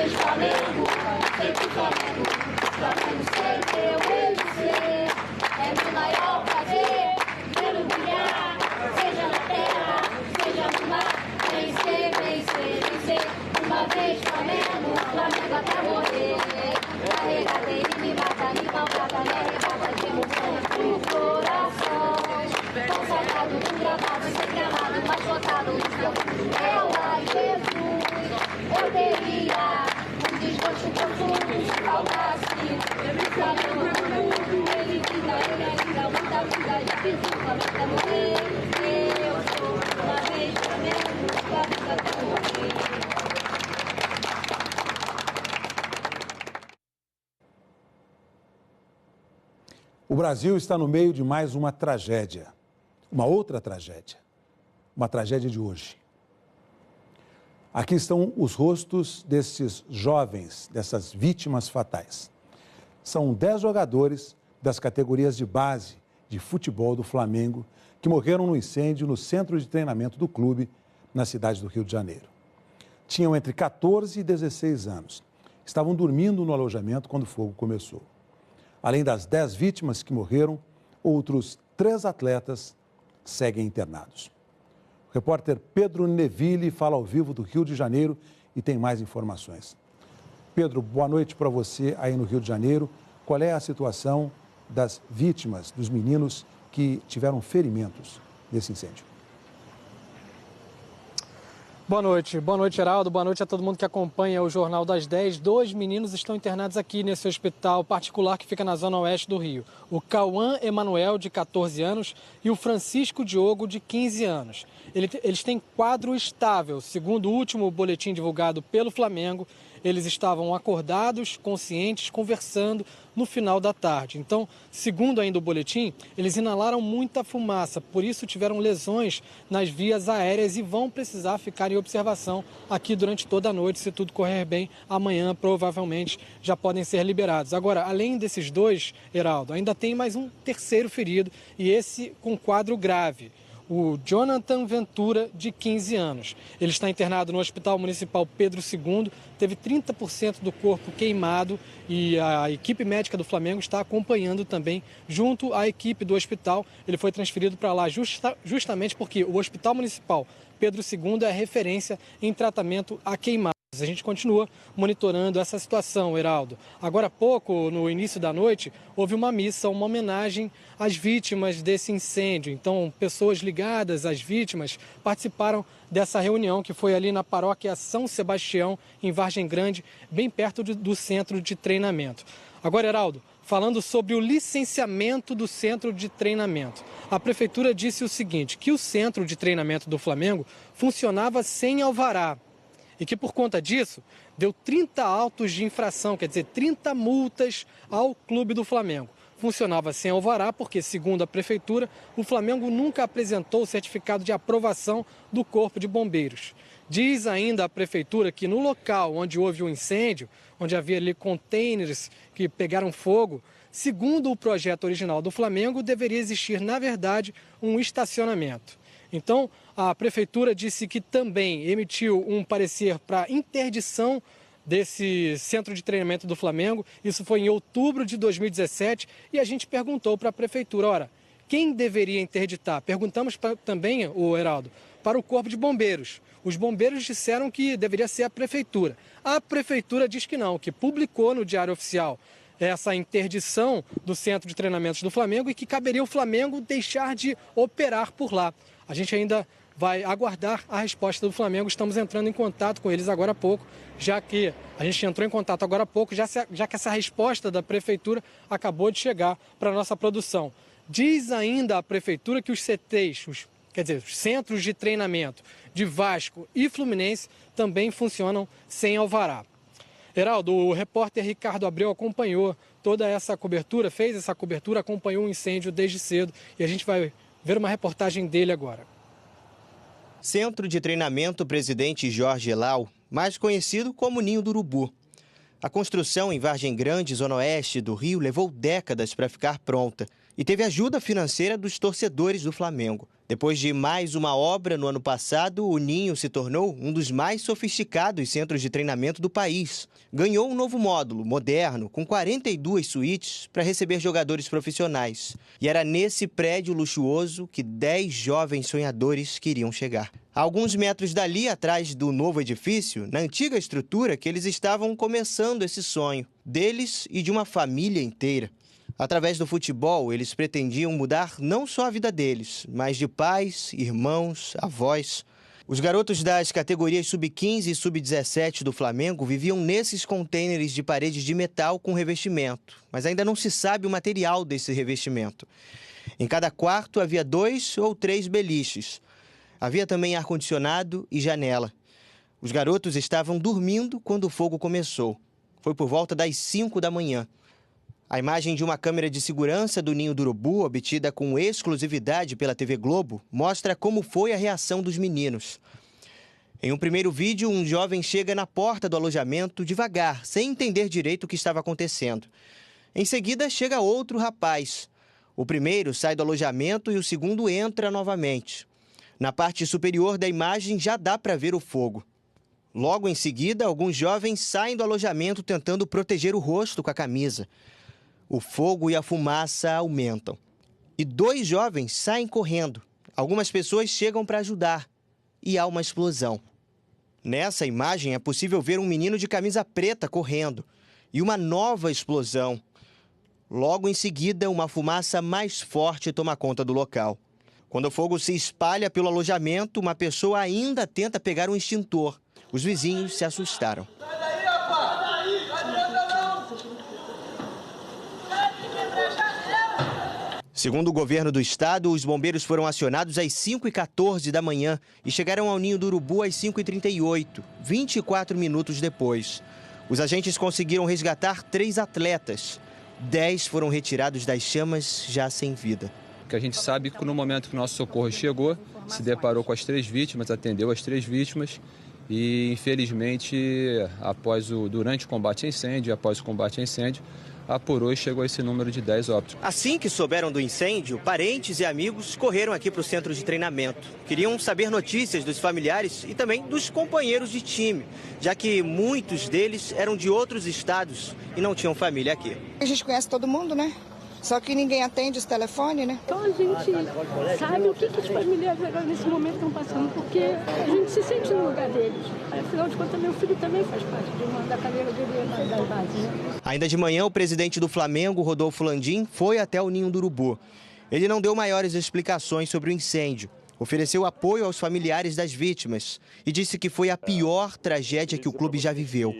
vez Flamengo, sempre Flamengo, Flamengo sempre eu hei de ser. É meu maior prazer vê-lo brilhar, seja na terra, seja no mar. Vencer, vencer, vencer. Uma vez Flamengo, Flamengo até morrer. Carregada ele me mata, me maltrata, me arrebata de emoção pro coração. Com saudade do gramado, sempre amado, mas lotado no céu. Ela, Jesus, eu teria um desgosto profundo se faltasse. O Flamengo no mundo, ele vida, ele ainda, muita vida, já fiz o Flamengo até morrer. Eu sou uma vez Flamengo, Flamengo até morrer. O Brasil está no meio de mais uma tragédia, uma outra tragédia, uma tragédia de hoje. Aqui estão os rostos desses jovens, dessas vítimas fatais. São 10 jogadores das categorias de base de futebol do Flamengo que morreram no incêndio no centro de treinamento do clube na cidade do Rio de Janeiro. Tinham entre 14 e 16 anos. Estavam dormindo no alojamento quando o fogo começou. Além das 10 vítimas que morreram, outros 3 atletas seguem internados. O repórter Pedro Neville fala ao vivo do Rio de Janeiro e tem mais informações. Pedro, boa noite para você aí no Rio de Janeiro. Qual é a situação das vítimas, dos meninos que tiveram ferimentos nesse incêndio? Boa noite, Heraldo. Boa noite a todo mundo que acompanha o Jornal das 10. 2 meninos estão internados aqui nesse hospital particular que fica na zona oeste do Rio. O Cauã Emanuel, de 14 anos, e o Francisco Diogo, de 15 anos. Eles têm quadro estável. Segundo o último boletim divulgado pelo Flamengo, eles estavam acordados, conscientes, conversando no final da tarde. Então, segundo ainda o boletim, eles inalaram muita fumaça, por isso tiveram lesões nas vias aéreas e vão precisar ficar em observação aqui durante toda a noite. Se tudo correr bem, amanhã provavelmente já podem ser liberados. Agora, além desses 2, Heraldo, ainda tem mais um terceiro ferido e esse com quadro grave. O Jonathan Ventura, de 15 anos. Ele está internado no Hospital Municipal Pedro II, teve 30% do corpo queimado e a equipe médica do Flamengo está acompanhando também junto à equipe do hospital. Ele foi transferido para lá justamente porque o Hospital Municipal Pedro II é referência em tratamento a queimadas. A gente continua monitorando essa situação, Heraldo. Agora há pouco, no início da noite, houve uma missa, uma homenagem às vítimas desse incêndio. Então, pessoas ligadas às vítimas participaram dessa reunião que foi ali na paróquia São Sebastião, em Vargem Grande, bem perto do centro de treinamento. Agora, Heraldo, falando sobre o licenciamento do centro de treinamento. A prefeitura disse o seguinte, que o centro de treinamento do Flamengo funcionava sem alvará. E que por conta disso, deu 30 autos de infração, quer dizer, 30 multas ao clube do Flamengo. Funcionava sem alvará porque, segundo a prefeitura, o Flamengo nunca apresentou o certificado de aprovação do Corpo de Bombeiros. Diz ainda a prefeitura que no local onde houve o incêndio, onde havia ali containers que pegaram fogo, segundo o projeto original do Flamengo, deveria existir, na verdade, um estacionamento. Então, a prefeitura disse que também emitiu um parecer para interdição desse centro de treinamento do Flamengo. Isso foi em outubro de 2017 e a gente perguntou para a prefeitura, ora, quem deveria interditar? Perguntamos também, o Heraldo, para o Corpo de Bombeiros. Os bombeiros disseram que deveria ser a prefeitura. A prefeitura diz que não, que publicou no Diário Oficial essa interdição do centro de treinamentos do Flamengo e que caberia ao Flamengo deixar de operar por lá. A gente ainda vai aguardar a resposta do Flamengo. Estamos entrando em contato com eles agora há pouco, já que a gente entrou em contato agora há pouco, já que essa resposta da prefeitura acabou de chegar para a nossa produção. Diz ainda a prefeitura que os CTs, os centros de treinamento de Vasco e Fluminense também funcionam sem alvará. Heraldo, o repórter Ricardo Abreu acompanhou toda essa cobertura, fez essa cobertura, acompanhou o incêndio desde cedo e a gente vai ver uma reportagem dele agora. Centro de Treinamento Presidente Jorge Elau, mais conhecido como Ninho do Urubu. A construção em Vargem Grande, zona oeste do Rio, levou décadas para ficar pronta e teve ajuda financeira dos torcedores do Flamengo. Depois de mais uma obra no ano passado, o Ninho se tornou um dos mais sofisticados centros de treinamento do país. Ganhou um novo módulo, moderno, com 42 suítes para receber jogadores profissionais. E era nesse prédio luxuoso que 10 jovens sonhadores queriam chegar. A alguns metros dali, atrás do novo edifício, na antiga estrutura que eles estavam começando esse sonho, deles e de uma família inteira. Através do futebol, eles pretendiam mudar não só a vida deles, mas de pais, irmãos, avós. Os garotos das categorias sub-15 e sub-17 do Flamengo viviam nesses contêineres de paredes de metal com revestimento, mas ainda não se sabe o material desse revestimento. Em cada quarto havia 2 ou 3 beliches. Havia também ar-condicionado e janela. Os garotos estavam dormindo quando o fogo começou. Foi por volta das 5 da manhã. A imagem de uma câmera de segurança do Ninho do Urubu, obtida com exclusividade pela TV Globo, mostra como foi a reação dos meninos. Em um primeiro vídeo, um jovem chega na porta do alojamento devagar, sem entender direito o que estava acontecendo. Em seguida, chega outro rapaz. O primeiro sai do alojamento e o segundo entra novamente. Na parte superior da imagem já dá para ver o fogo. Logo em seguida, alguns jovens saem do alojamento tentando proteger o rosto com a camisa. O fogo e a fumaça aumentam. E 2 jovens saem correndo. Algumas pessoas chegam para ajudar. E há uma explosão. Nessa imagem é possível ver um menino de camisa preta correndo. E uma nova explosão. Logo em seguida, uma fumaça mais forte toma conta do local. Quando o fogo se espalha pelo alojamento, uma pessoa ainda tenta pegar um extintor. Os vizinhos se assustaram. Segundo o governo do estado, os bombeiros foram acionados às 5h14 da manhã e chegaram ao Ninho do Urubu às 5h38, 24 minutos depois. Os agentes conseguiram resgatar 3 atletas. 10 foram retirados das chamas já sem vida. Que a gente sabe que no momento que o nosso socorro chegou, se deparou com as 3 vítimas, atendeu as 3 vítimas e, infelizmente, durante o combate a incêndio, após o combate a incêndio, apurou e chegou a esse número de 10 óbitos. Assim que souberam do incêndio, parentes e amigos correram aqui para o centro de treinamento. Queriam saber notícias dos familiares e também dos companheiros de time, já que muitos deles eram de outros estados e não tinham família aqui. A gente conhece todo mundo, né? Só que ninguém atende os telefones, né? Então a gente sabe o que os familiares agora nesse momento estão passando, porque a gente se sente no lugar deles. Afinal de contas, meu filho também faz parte da carreira dele da base, né? Ainda de manhã, o presidente do Flamengo, Rodolfo Landim, foi até o Ninho do Urubu. Ele não deu maiores explicações sobre o incêndio. Ofereceu apoio aos familiares das vítimas e disse que foi a pior tragédia que o clube já viveu.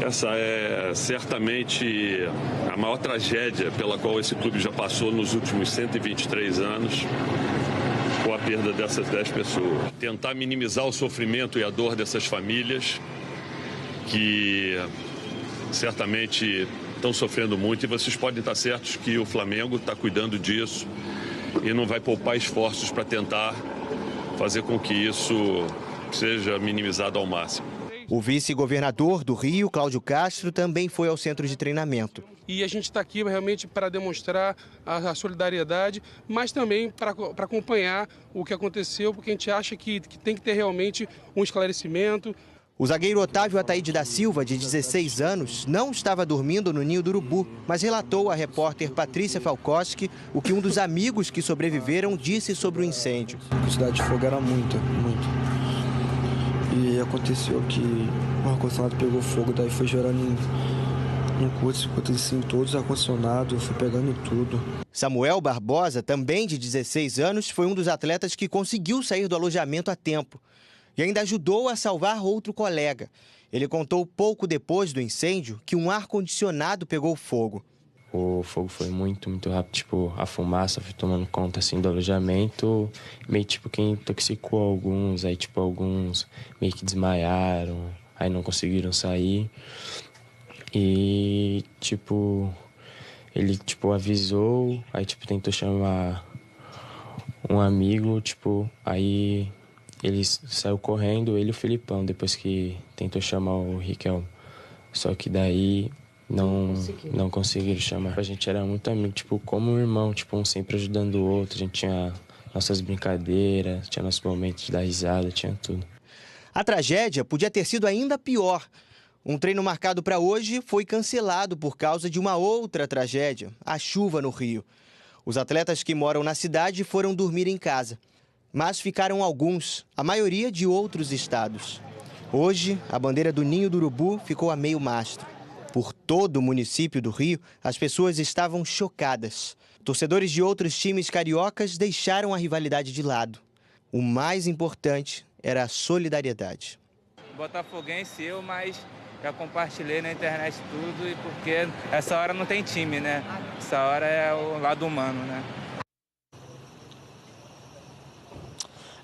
Essa é certamente a maior tragédia pela qual esse clube já passou nos últimos 123 anos, com a perda dessas 10 pessoas. Tentar minimizar o sofrimento e a dor dessas famílias que certamente estão sofrendo muito, e vocês podem estar certos que o Flamengo está cuidando disso e não vai poupar esforços para tentar fazer com que isso seja minimizado ao máximo. O vice-governador do Rio, Cláudio Castro, também foi ao centro de treinamento. E a gente está aqui realmente para demonstrar a solidariedade, mas também para acompanhar o que aconteceu, porque a gente acha que tem que ter realmente um esclarecimento. O zagueiro Otávio Ataíde da Silva, de 16 anos, não estava dormindo no Ninho do Urubu, mas relatou à repórter Patrícia Falkowski o que um dos amigos que sobreviveram disse sobre o incêndio. A quantidade de fogo era muito. E aconteceu que o ar-condicionado pegou fogo, daí foi gerando um curto-circuito em todos os ar-condicionados, foi pegando em tudo. Samuel Barbosa, também de 16 anos, foi um dos atletas que conseguiu sair do alojamento a tempo. E ainda ajudou a salvar outro colega. Ele contou pouco depois do incêndio que um ar-condicionado pegou fogo. O fogo foi muito rápido, tipo, a fumaça foi tomando conta, assim, do alojamento, meio, tipo, que intoxicou alguns, aí, tipo, alguns meio que desmaiaram, aí não conseguiram sair. E, tipo, ele, tipo, avisou, aí, tipo, tentou chamar um amigo, tipo, aí ele saiu correndo, ele e o Filipão, depois que tentou chamar o Riquelme. Só que daí não conseguiram chamar. A gente era muito amigo, tipo, como um irmão, tipo, um sempre ajudando o outro. A gente tinha nossas brincadeiras, tinha nossos momentos de dar risada, tinha tudo. A tragédia podia ter sido ainda pior. Um treino marcado para hoje foi cancelado por causa de uma outra tragédia, a chuva no Rio. Os atletas que moram na cidade foram dormir em casa, mas ficaram alguns, a maioria de outros estados. Hoje, a bandeira do Ninho do Urubu ficou a meio mastro. Por todo o município do Rio, as pessoas estavam chocadas. Torcedores de outros times cariocas deixaram a rivalidade de lado. O mais importante era a solidariedade. Botafoguense eu, mas já compartilhei na internet tudo, e porque essa hora não tem time, né? Essa hora é o lado humano, né?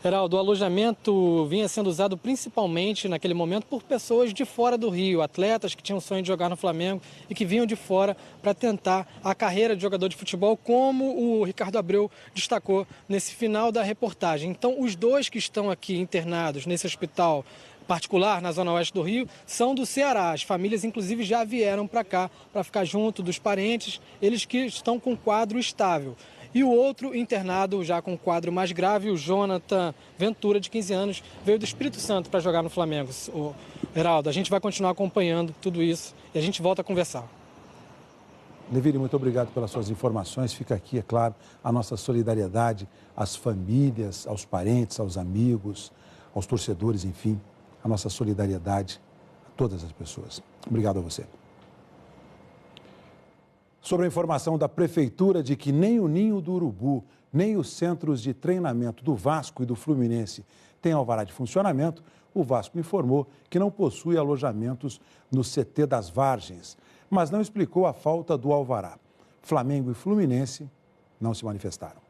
Heraldo, o alojamento vinha sendo usado principalmente naquele momento por pessoas de fora do Rio, atletas que tinham o sonho de jogar no Flamengo e que vinham de fora para tentar a carreira de jogador de futebol, como o Ricardo Abreu destacou nesse final da reportagem. Então, os dois que estão aqui internados nesse hospital particular na zona oeste do Rio são do Ceará. As famílias, inclusive, já vieram para cá para ficar junto dos parentes, eles que estão com quadro estável. E o outro internado, já com um quadro mais grave, o Jonathan Ventura, de 15 anos, veio do Espírito Santo para jogar no Flamengo. Heraldo, a gente vai continuar acompanhando tudo isso e a gente volta a conversar. Neville, muito obrigado pelas suas informações. Fica aqui, é claro, a nossa solidariedade às famílias, aos parentes, aos amigos, aos torcedores, enfim, a nossa solidariedade a todas as pessoas. Obrigado a você. Sobre a informação da Prefeitura de que nem o Ninho do Urubu, nem os centros de treinamento do Vasco e do Fluminense têm alvará de funcionamento, o Vasco informou que não possui alojamentos no CT das Vargens, mas não explicou a falta do alvará. Flamengo e Fluminense não se manifestaram.